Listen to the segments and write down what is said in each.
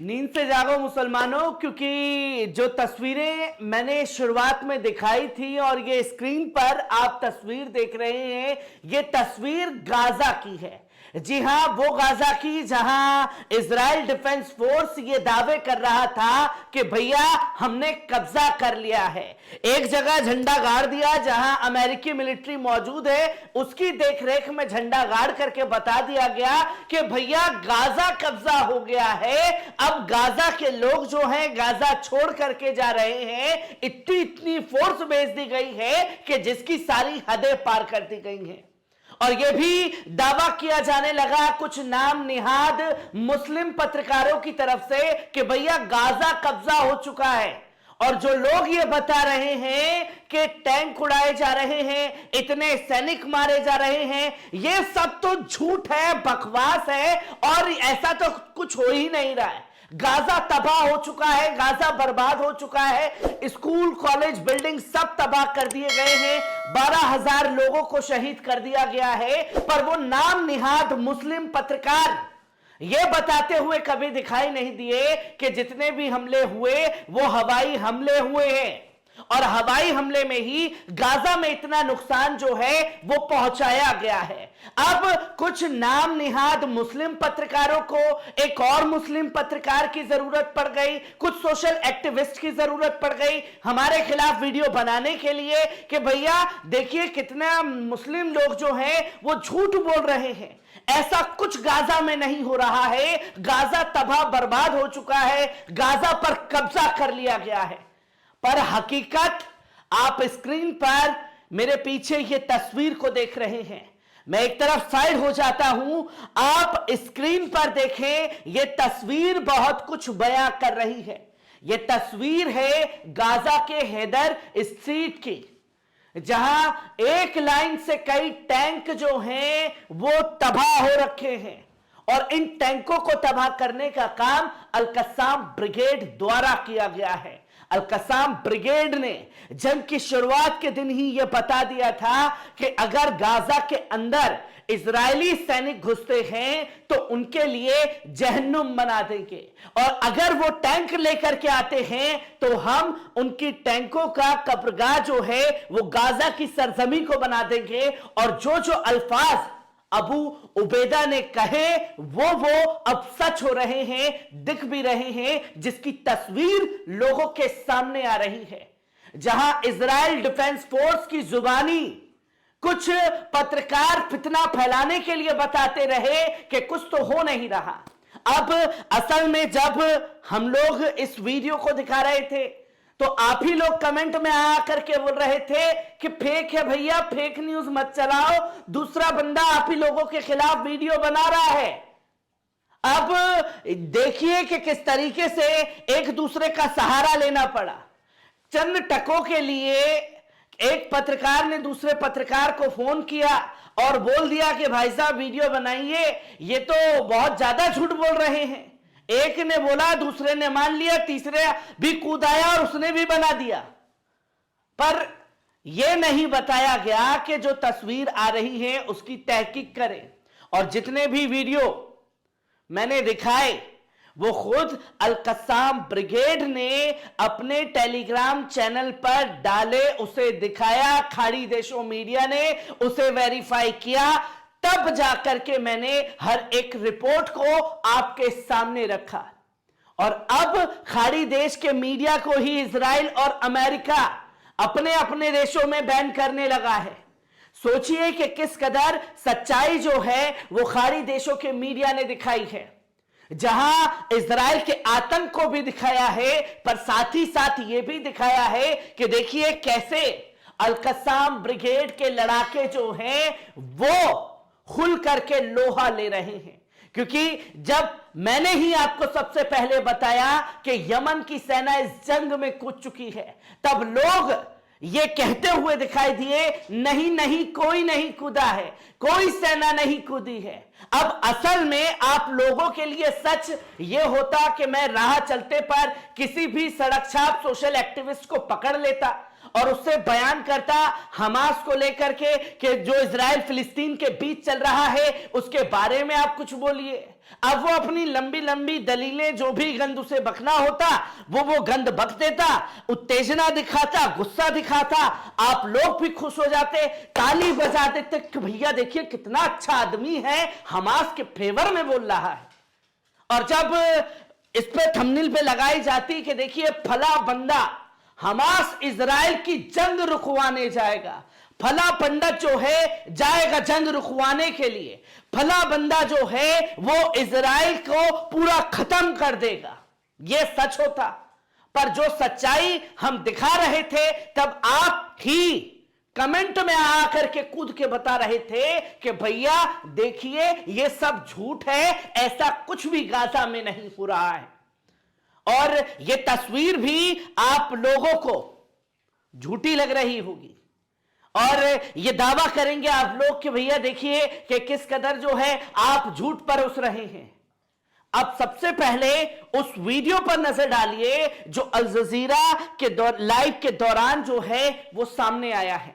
नींद से जागो मुसलमानों, क्योंकि जो तस्वीरें मैंने शुरुआत में दिखाई थी और ये स्क्रीन पर आप तस्वीर देख रहे हैं, ये तस्वीर गाजा की है। जी हां, वो गाजा की जहां इजराइल डिफेंस फोर्स ये दावे कर रहा था कि भैया हमने कब्जा कर लिया है। एक जगह झंडा गाड़ दिया जहां अमेरिकी मिलिट्री मौजूद है, उसकी देखरेख में झंडा गाड़ करके बता दिया गया कि भैया गाजा कब्जा हो गया है। अब गाजा के लोग जो हैं गाजा छोड़ करके जा रहे हैं। इतनी फोर्स भेज दी गई है कि जिसकी सारी हदें पार कर दी गई हैं। और यह भी दावा किया जाने लगा कुछ नाम निहाद मुस्लिम पत्रकारों की तरफ से कि भैया गाजा कब्जा हो चुका है। और जो लोग ये बता रहे हैं कि टैंक उड़ाए जा रहे हैं, इतने सैनिक मारे जा रहे हैं, ये सब तो झूठ है, बकवास है और ऐसा तो कुछ हो ही नहीं रहा है। गाजा तबाह हो चुका है, गाजा बर्बाद हो चुका है। स्कूल, कॉलेज, बिल्डिंग सब तबाह कर दिए गए हैं। 12,000 लोगों को शहीद कर दिया गया है। पर वो नाम निहाद मुस्लिम पत्रकार ये बताते हुए कभी दिखाई नहीं दिए कि जितने भी हमले हुए वो हवाई हमले हुए हैं और हवाई हमले में ही गाजा में इतना नुकसान जो है वो पहुंचाया गया है। अब कुछ नाम निहाद मुस्लिम पत्रकारों को एक और मुस्लिम पत्रकार की जरूरत पड़ गई, कुछ सोशल एक्टिविस्ट की जरूरत पड़ गई हमारे खिलाफ वीडियो बनाने के लिए कि भैया देखिए कितना मुस्लिम लोग जो हैं वो झूठ बोल रहे हैं। ऐसा कुछ गाजा में नहीं हो रहा है। गाजा तबाह बर्बाद हो चुका है, गाजा पर कब्जा कर लिया गया है। पर हकीकत आप स्क्रीन पर मेरे पीछे ये तस्वीर को देख रहे हैं। मैं एक तरफ साइड हो जाता हूं, आप स्क्रीन पर देखें, ये तस्वीर बहुत कुछ बयां कर रही है। ये तस्वीर है गाजा के हैदर स्ट्रीट की, जहां एक लाइन से कई टैंक जो हैं वो तबाह हो रखे हैं और इन टैंकों को तबाह करने का काम अल-कस्साम ब्रिगेड द्वारा किया गया है। अल-कस्साम ब्रिगेड ने जंग की शुरुआत के दिन ही यह बता दिया था कि अगर गाजा के अंदर इजरायली सैनिक घुसते हैं तो उनके लिए जहन्नुम बना देंगे और अगर वो टैंक लेकर के आते हैं तो हम उनकी टैंकों का कब्रगाह जो है वो गाजा की सरजमी को बना देंगे। और जो जो अल्फाज अबू उबैदा ने कहे वो अब सच हो रहे हैं, दिख भी रहे हैं, जिसकी तस्वीर लोगों के सामने आ रही है। जहां इजराइल डिफेंस फोर्स की जुबानी कुछ पत्रकार फितना फैलाने के लिए बताते रहे कि कुछ तो हो नहीं रहा। अब असल में जब हम लोग इस वीडियो को दिखा रहे थे तो आप ही लोग कमेंट में आकर के बोल रहे थे कि फेक है भैया, फेक न्यूज मत चलाओ, दूसरा बंदा आप ही लोगों के खिलाफ वीडियो बना रहा है। अब देखिए कि किस तरीके से एक दूसरे का सहारा लेना पड़ा। चंद टकों के लिए एक पत्रकार ने दूसरे पत्रकार को फोन किया और बोल दिया कि भाई साहब वीडियो बनाइए, ये तो बहुत ज्यादा झूठ बोल रहे हैं। एक ने बोला, दूसरे ने मान लिया, तीसरे भी कूद आया और उसने भी बना दिया। पर यह नहीं बताया गया कि जो तस्वीर आ रही है उसकी तहकीक करें। और जितने भी वीडियो मैंने दिखाए वो खुद अल-कस्साम ब्रिगेड ने अपने टेलीग्राम चैनल पर डाले, उसे दिखाया, खाड़ी देशों मीडिया ने उसे वेरीफाई किया, तब जाकर के मैंने हर एक रिपोर्ट को आपके सामने रखा। और अब खाड़ी देश के मीडिया को ही इजराइल और अमेरिका अपने अपने देशों में बैन करने लगा है। सोचिए कि किस कदर सच्चाई जो है वो खाड़ी देशों के मीडिया ने दिखाई है, जहां इजराइल के आतंक को भी दिखाया है, पर साथ ही साथ यह भी दिखाया है कि देखिए कैसे अल-कस्साम ब्रिगेड के लड़ाके जो हैं वो खुल करके लोहा ले रहे हैं। क्योंकि जब मैंने ही आपको सबसे पहले बताया कि यमन की सेना इस जंग में कूद चुकी है, तब लोग ये कहते हुए दिखाई दिए, नहीं नहीं कोई नहीं कूदा है, कोई सेना नहीं कूदी है। अब असल में आप लोगों के लिए सच ये होता कि मैं राह चलते पर किसी भी सड़क छाप सोशल एक्टिविस्ट को पकड़ लेता और उससे बयान करता हमास को लेकर के कि जो इजराइल फिलिस्तीन के बीच चल रहा है उसके बारे में आप कुछ बोलिए। अब वो अपनी लंबी लंबी दलीलें, जो भी गंद उसे बकना होता वो गंद बक देता, उत्तेजना दिखाता, गुस्सा दिखाता, आप लोग भी खुश हो जाते, ताली बजा देते कि भैया देखिए कितना अच्छा आदमी है, हमास के फेवर में बोल रहा है। और जब इस पे थंबनेल पे लगाई जाती कि देखिए फला बंदा हमास इजराइल की जंग रुकवाने जाएगा, फला पंडित जो है जाएगा जंग रुकवाने के लिए, फला बंदा जो है वो इजराइल को पूरा खत्म कर देगा, ये सच होता। पर जो सच्चाई हम दिखा रहे थे तब आप ही कमेंट में आकर के कूद के बता रहे थे कि भैया देखिए ये सब झूठ है, ऐसा कुछ भी गाजा में नहीं हो रहा है। और ये तस्वीर भी आप लोगों को झूठी लग रही होगी और ये दावा करेंगे आप लोग कि भैया देखिए कि किस कदर जो है आप झूठ परोस रहे हैं। अब सबसे पहले उस वीडियो पर नजर डालिए जो अल जजीरा के लाइव के दौरान जो है वो सामने आया है।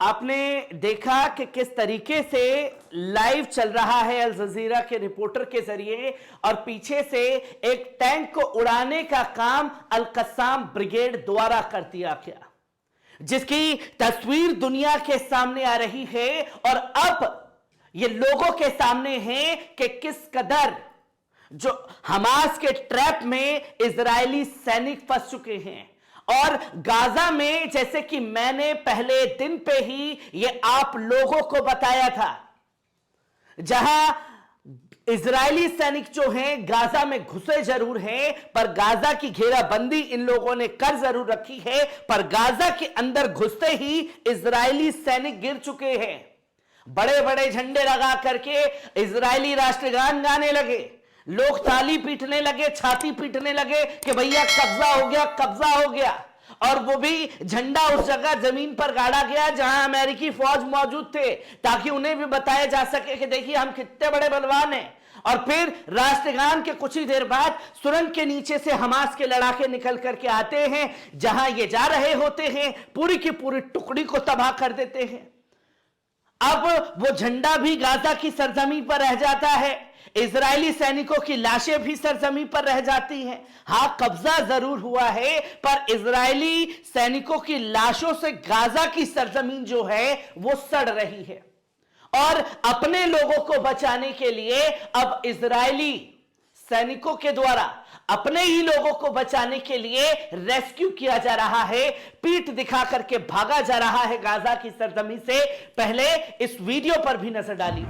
आपने देखा कि किस तरीके से लाइव चल रहा है अल जजीरा के रिपोर्टर के जरिए और पीछे से एक टैंक को उड़ाने का काम अल कस्साम ब्रिगेड द्वारा कर दिया गया, जिसकी तस्वीर दुनिया के सामने आ रही है और अब ये लोगों के सामने है कि किस कदर जो हमास के ट्रैप में इजरायली सैनिक फंस चुके हैं। और गाजा में जैसे कि मैंने पहले दिन पे ही ये आप लोगों को बताया था, जहां इजरायली सैनिक जो हैं गाजा में घुसे जरूर हैं पर गाजा की घेराबंदी इन लोगों ने कर जरूर रखी है, पर गाजा के अंदर घुसते ही इजरायली सैनिक गिर चुके हैं। बड़े बड़े झंडे लगा करके इजरायली राष्ट्रगान गाने लगे, लोग ताली पीटने लगे, छाती पीटने लगे कि भैया कब्जा हो गया, कब्जा हो गया। और वो भी झंडा उस जगह जमीन पर गाड़ा गया जहां अमेरिकी फौज मौजूद थे, ताकि उन्हें भी बताया जा सके कि देखिए हम कितने बड़े बलवान हैं। और फिर राष्ट्रगान के कुछ ही देर बाद सुरंग के नीचे से हमास के लड़ाके निकल करके आते हैं, जहां ये जा रहे होते हैं, पूरी की पूरी टुकड़ी को तबाह कर देते हैं। अब वो झंडा भी गाजा की सरजमी पर रह जाता है, इजरायली सैनिकों की लाशें भी सरजमी पर रह जाती हैं। हां, कब्जा जरूर हुआ है पर इजरायली सैनिकों की लाशों से गाजा की सरजमीन जो है वो सड़ रही है। और अपने लोगों को बचाने के लिए अब इजरायली सैनिकों के द्वारा अपने ही लोगों को बचाने के लिए रेस्क्यू किया जा रहा है, पीठ दिखा करके भागा जा रहा है गाजा की सरजमी से। पहले इस वीडियो पर भी नजर डालिए।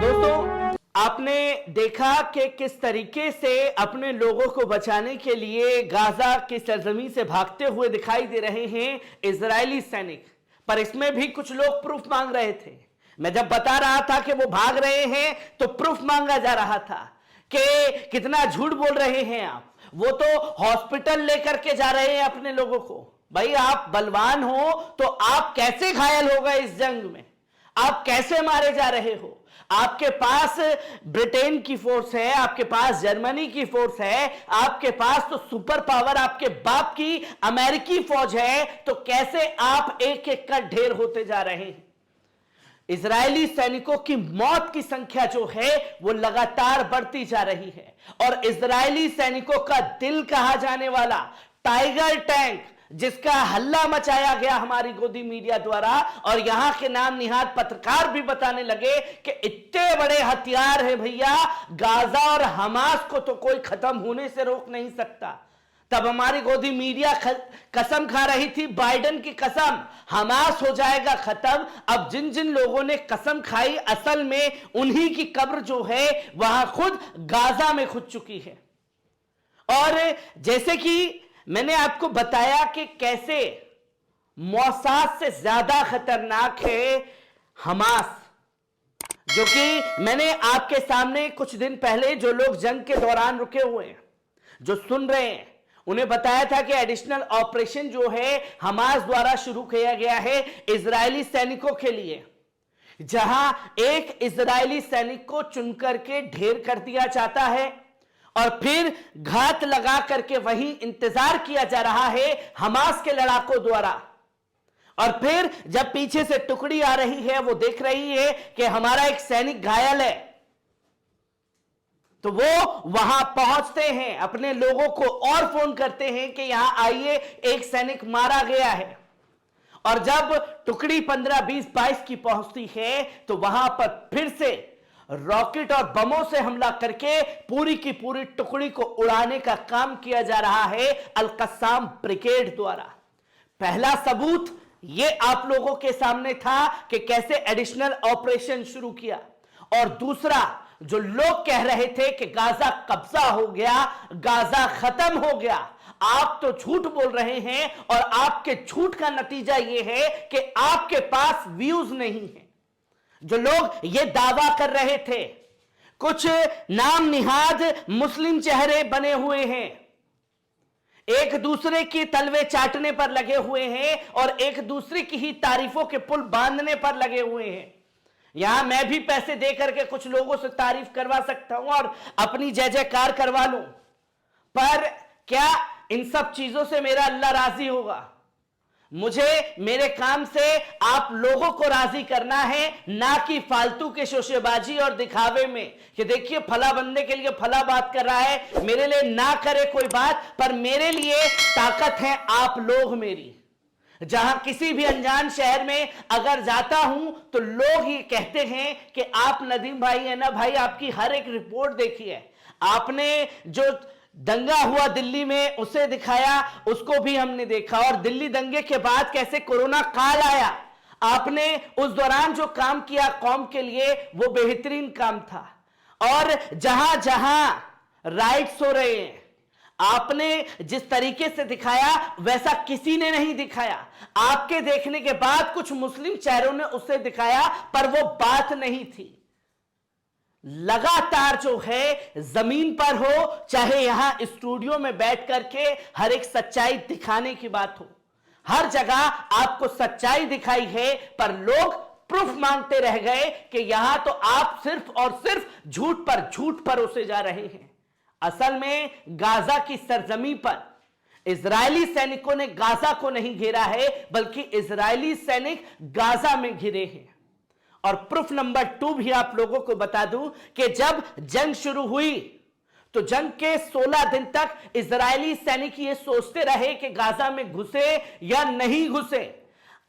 दोस्तों आपने देखा कि किस तरीके से अपने लोगों को बचाने के लिए गाजा की सरजमी से भागते हुए दिखाई दे रहे हैं इजरायली सैनिक, पर इसमें भी कुछ लोग प्रूफ मांग रहे थे। मैं जब बता रहा था कि वो भाग रहे हैं तो प्रूफ मांगा जा रहा था कि कितना झूठ बोल रहे हैं आप, वो तो हॉस्पिटल लेकर के जा रहे हैं अपने लोगों को। भाई आप बलवान हो तो आप कैसे घायल हो गए इस जंग में, आप कैसे मारे जा रहे हो? आपके पास ब्रिटेन की फोर्स है, आपके पास जर्मनी की फोर्स है, आपके पास तो सुपर पावर आपके बाप की अमेरिकी फौज है, तो कैसे आप एक एक का ढेर होते जा रहे हैं? इजरायली सैनिकों की मौत की संख्या जो है वो लगातार बढ़ती जा रही है और इजरायली सैनिकों का दिल कहा जाने वाला टाइगर टैंक, जिसका हल्ला मचाया गया हमारी गोदी मीडिया द्वारा, और यहां के नाम निहाद पत्रकार भी बताने लगे कि इतने बड़े हथियार है भैया, गाजा और हमास को तो कोई खत्म होने से रोक नहीं सकता। तब हमारी गोदी मीडिया कसम खा रही थी, बाइडेन की कसम, हमास हो जाएगा खत्म। अब जिन जिन लोगों ने कसम खाई असल में उन्हीं की कब्र जो है वहां खुद गाजा में खुद चुकी है। और जैसे कि मैंने आपको बताया कि कैसे मौसाद से ज्यादा खतरनाक है हमास, जो कि मैंने आपके सामने कुछ दिन पहले जो लोग जंग के दौरान रुके हुए हैं, जो सुन रहे हैं, उन्हें बताया था कि एडिशनल ऑपरेशन जो है हमास द्वारा शुरू किया गया है इजरायली सैनिकों के लिए, जहां एक इजरायली सैनिक को चुनकर के ढेर कर दिया जाता है और फिर घात लगा करके वहीं इंतजार किया जा रहा है हमास के लड़ाकों द्वारा। और फिर जब पीछे से टुकड़ी आ रही है, वो देख रही है कि हमारा एक सैनिक घायल है, तो वो वहां पहुंचते हैं, अपने लोगों को और फोन करते हैं कि यहां आइए, एक सैनिक मारा गया है। और जब टुकड़ी 15, 20, 22 की पहुंचती है तो वहां पर फिर से रॉकेट और बमों से हमला करके पूरी की पूरी टुकड़ी को उड़ाने का काम किया जा रहा है अल-कस्साम ब्रिगेड द्वारा। पहला सबूत ये आप लोगों के सामने था कि कैसे एडिशनल ऑपरेशन शुरू किया, और दूसरा जो लोग कह रहे थे कि गाजा कब्जा हो गया, गाजा खत्म हो गया, आप तो झूठ बोल रहे हैं और आपके झूठ का नतीजा यह है कि आपके पास व्यूज नहीं है। जो लोग ये दावा कर रहे थे, कुछ नाम निहाद मुस्लिम चेहरे बने हुए हैं, एक दूसरे की तलवे चाटने पर लगे हुए हैं और एक दूसरे की ही तारीफों के पुल बांधने पर लगे हुए हैं। यहां मैं भी पैसे देकर के कुछ लोगों से तारीफ करवा सकता हूं और अपनी जय जयकार करवा लूं, पर क्या इन सब चीजों से मेरा अल्लाह राजी होगा? मुझे मेरे काम से आप लोगों को राजी करना है, ना कि फालतू के शोशेबाजी और दिखावे में कि देखिए फला बंदे के लिए फला बात कर रहा है, मेरे लिए ना करे कोई बात, पर मेरे लिए ताकत है आप लोग मेरी। जहां किसी भी अनजान शहर में अगर जाता हूं तो लोग ये कहते हैं कि आप नदीम भाई है ना भाई, आपकी हर एक रिपोर्ट देखी है, आपने जो दंगा हुआ दिल्ली में उसे दिखाया, उसको भी हमने देखा, और दिल्ली दंगे के बाद कैसे कोरोना काल आया, आपने उस दौरान जो काम किया कौम के लिए वो बेहतरीन काम था। और जहां जहां राइट्स हो रहे हैं, आपने जिस तरीके से दिखाया वैसा किसी ने नहीं दिखाया। आपके देखने के बाद कुछ मुस्लिम चेहरों ने उसे दिखाया, पर वो बात नहीं थी। लगातार जो है जमीन पर हो, चाहे यहां स्टूडियो में बैठ करके हर एक सच्चाई दिखाने की बात हो, हर जगह आपको सच्चाई दिखाई है, पर लोग प्रूफ मांगते रह गए कि यहां तो आप सिर्फ और सिर्फ झूठ पर उसे जा रहे हैं। असल में गाजा की सरजमी पर इजरायली सैनिकों ने गाजा को नहीं घेरा है, बल्कि इजरायली सैनिक गाजा में घिरे हैं। और प्रूफ नंबर 2 भी आप लोगों को बता दूं कि जब जंग शुरू हुई तो जंग के 16 दिन तक इजरायली सैनिक ये सोचते रहे कि गाजा में घुसे या नहीं घुसे।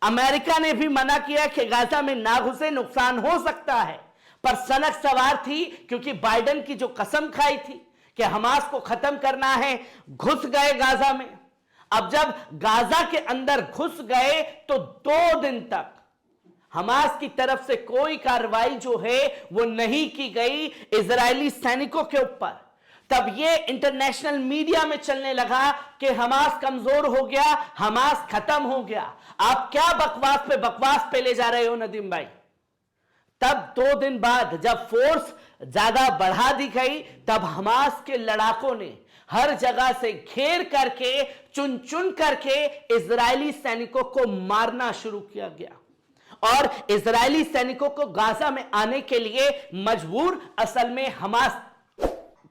अमेरिका ने भी मना किया कि गाजा में ना घुसे, नुकसान हो सकता है, पर सनक सवार थी, क्योंकि बाइडेन की जो कसम खाई थी कि हमास को खत्म करना है, घुस गए गाजा में। अब जब गाजा के अंदर घुस गए तो 2 दिन तक हमास की तरफ से कोई कार्रवाई जो है वो नहीं की गई इजरायली सैनिकों के ऊपर। तब ये इंटरनेशनल मीडिया में चलने लगा कि हमास कमजोर हो गया, हमास खत्म हो गया। आप क्या बकवास पे ले जा रहे हो नदीम भाई? तब 2 दिन बाद जब फोर्स ज्यादा बढ़ा दी गई, तब हमास के लड़ाकों ने हर जगह से घेर करके चुन चुन करके इजरायली सैनिकों को मारना शुरू किया गया, और इजरायली सैनिकों को गाजा में आने के लिए मजबूर असल में हमास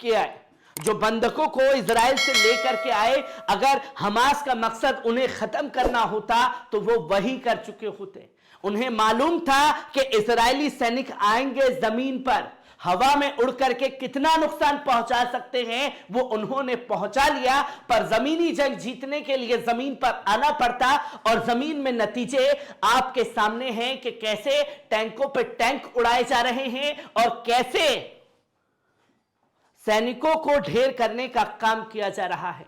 किया है। जो बंधकों को इजराइल से लेकर के आए, अगर हमास का मकसद उन्हें खत्म करना होता तो वो वही कर चुके होते। उन्हें मालूम था कि इजरायली सैनिक आएंगे जमीन पर, हवा में उड़ करके कितना नुकसान पहुंचा सकते हैं वो उन्होंने पहुंचा लिया, पर जमीनी जंग जीतने के लिए जमीन पर आना पड़ता। और जमीन में नतीजे आपके सामने हैं कि कैसे टैंकों पे टैंक उड़ाए जा रहे हैं और कैसे सैनिकों को ढेर करने का काम किया जा रहा है।